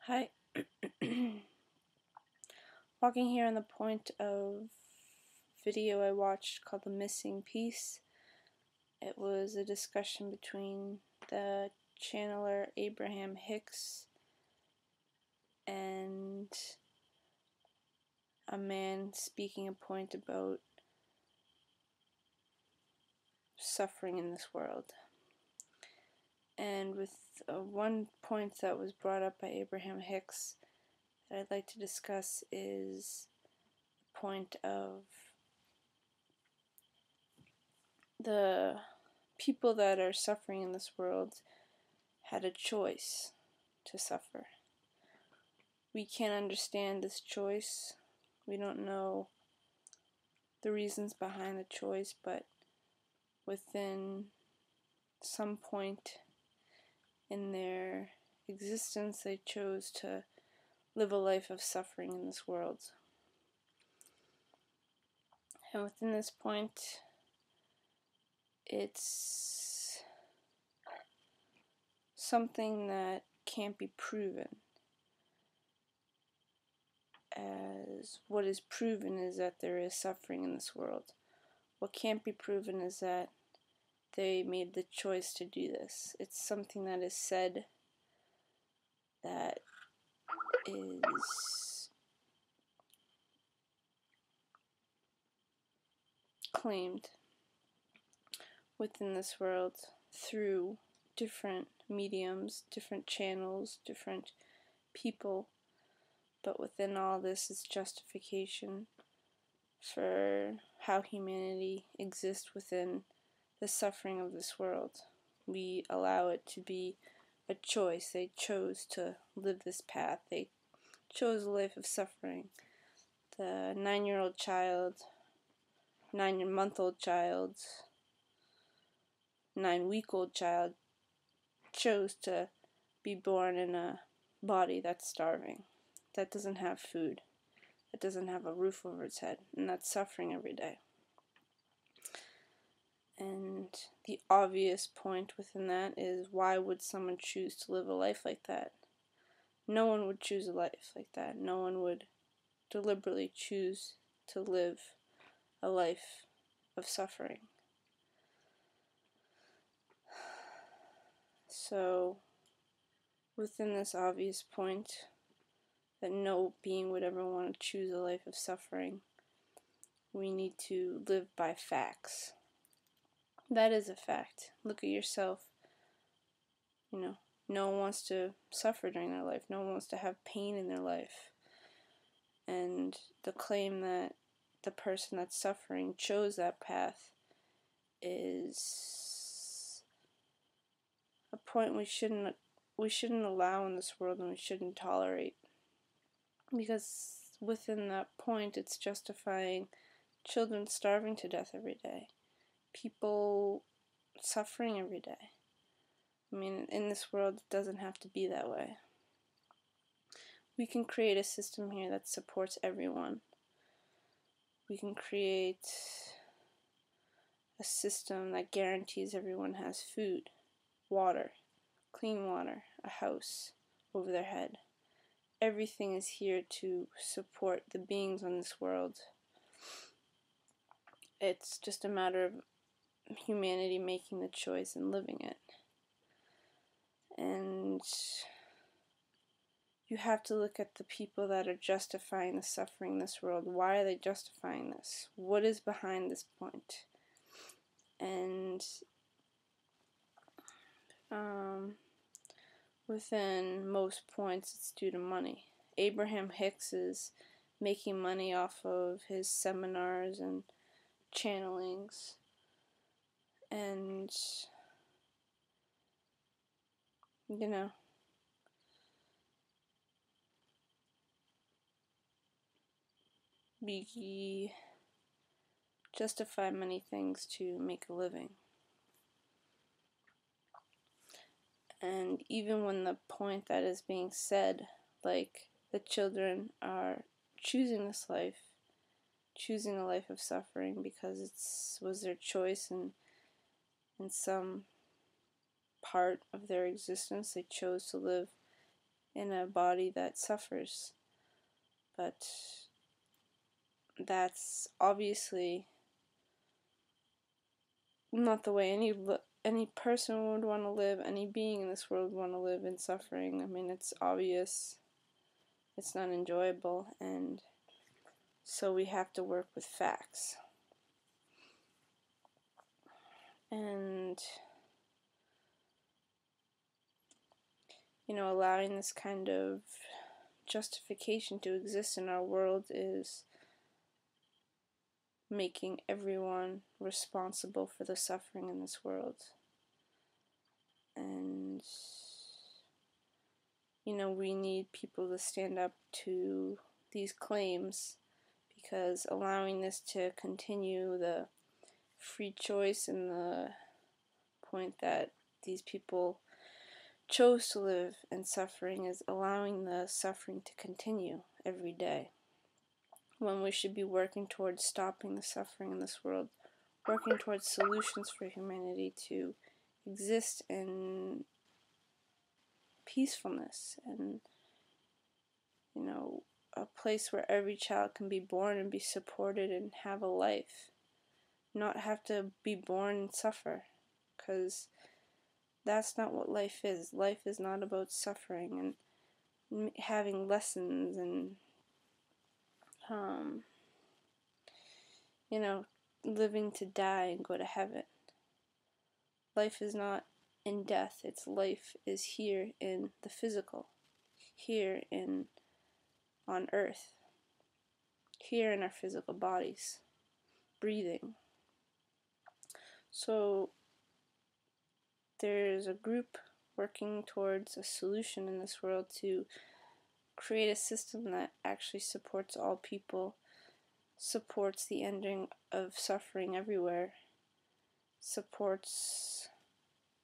Hi. Walking here on the point of video I watched called The Missing Piece. It was a discussion between the channeler Abraham Hicks and a man speaking a point about suffering in this world. And with one point that was brought up by Abraham Hicks that I'd like to discuss is the point of the people that are suffering in this world had a choice to suffer. We can't understand this choice. We don't know the reasons behind the choice, but within some point in their existence, they chose to live a life of suffering in this world. And within this point, it's something that can't be proven. As what is proven is that there is suffering in this world. What can't be proven is that they made the choice to do this. It's something that is said, that is claimed within this world through different mediums, different channels, different people. But within all this is justification for how humanity exists within the suffering of this world. We allow it to be a choice. They chose to live this path. They chose a life of suffering. The 9-year-old child, 9-month-old child, 9-week-old child chose to be born in a body that's starving, that doesn't have food, that doesn't have a roof over its head, and that's suffering every day. And the obvious point within that is, why would someone choose to live a life like that? No one would choose a life like that. No one would deliberately choose to live a life of suffering. So, within this obvious point that no being would ever want to choose a life of suffering, we need to live by facts. That is a fact. Look at yourself. No one wants to suffer during their life. No one wants to have pain in their life. And the claim that the person that's suffering chose that path is a point we shouldn't allow in this world, and we shouldn't tolerate. Because within that point, it's justifying children starving to death every day. People suffering every day. I mean, in this world, it doesn't have to be that way. We can create a system here that supports everyone. We can create a system that guarantees everyone has food, water, clean water, a house over their head. Everything is here to support the beings on this world. It's just a matter of humanity making the choice and living it. And you have to look at the people that are justifying the suffering in this world. Why are they justifying this? What is behind this point? And within most points, it's due to money. Abraham Hicks is making money off of his seminars and channelings, and we justify many things to make a living. And even when the point that is being said, like the children are choosing this life, choosing a life of suffering because it was their choice, and in some part of their existence they chose to live in a body that suffers. But that's obviously not the way any person would want to live, any being in this world would want to live in suffering. I mean, it's obvious, it's not enjoyable, and so we have to work with facts. And, you know, allowing this kind of justification to exist in our world is making everyone responsible for the suffering in this world. And, you know, we need people to stand up to these claims, because allowing this to continue, the free choice and the point that these people chose to live in suffering, is allowing the suffering to continue every day, when we should be working towards stopping the suffering in this world, working towards solutions for humanity to exist in peacefulness, and, you know, a place where every child can be born and be supported and have a life, not have to be born and suffer, because that's not what life is. Life is not about suffering and having lessons and, you know, living to die and go to heaven. Life is not in death. Its life is here in the physical, here on earth, here in our physical bodies, breathing. So there's a group working towards a solution in this world to create a system that actually supports all people, supports the ending of suffering everywhere, supports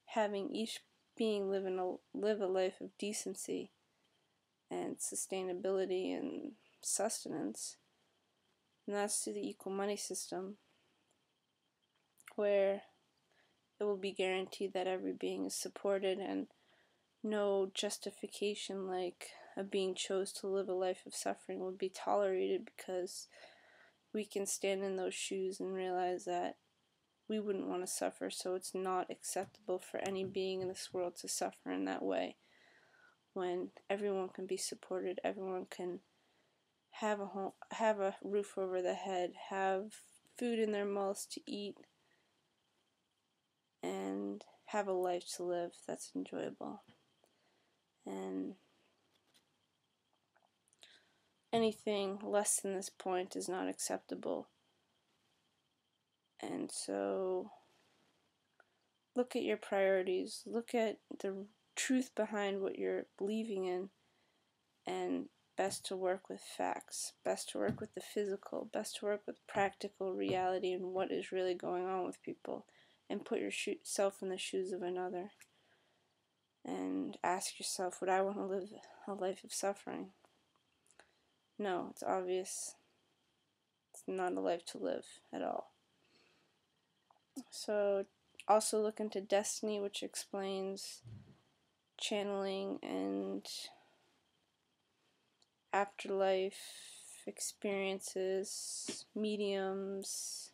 having each being live a life of decency and sustainability and sustenance. And that's through the equal money system, where it will be guaranteed that every being is supported, and no justification like a being chose to live a life of suffering would be tolerated, because we can stand in those shoes and realize that we wouldn't want to suffer, so it's not acceptable for any being in this world to suffer in that way. When everyone can be supported, everyone can have a home, have a roof over their head, have food in their mouths to eat, and have a life to live that's enjoyable. And anything less than this point is not acceptable. And so look at your priorities, look at the truth behind what you're believing in, and best to work with facts, best to work with the physical, best to work with practical reality and what is really going on with people, and put yourself in the shoes of another and ask yourself, would I want to live a life of suffering? No, it's obvious it's not a life to live at all. So also look into Destiny, which explains channeling and afterlife experiences, mediums,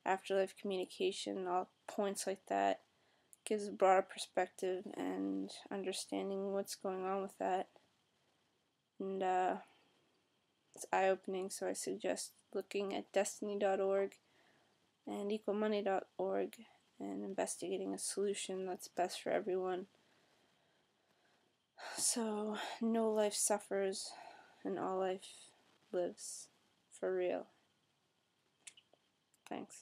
afterlife communication, all points like that. Gives a broader perspective and understanding what's going on with that. And it's eye-opening, so I suggest looking at destiny.org and equalmoney.org and investigating a solution that's best for everyone. So no life suffers and all life lives for real. Thanks.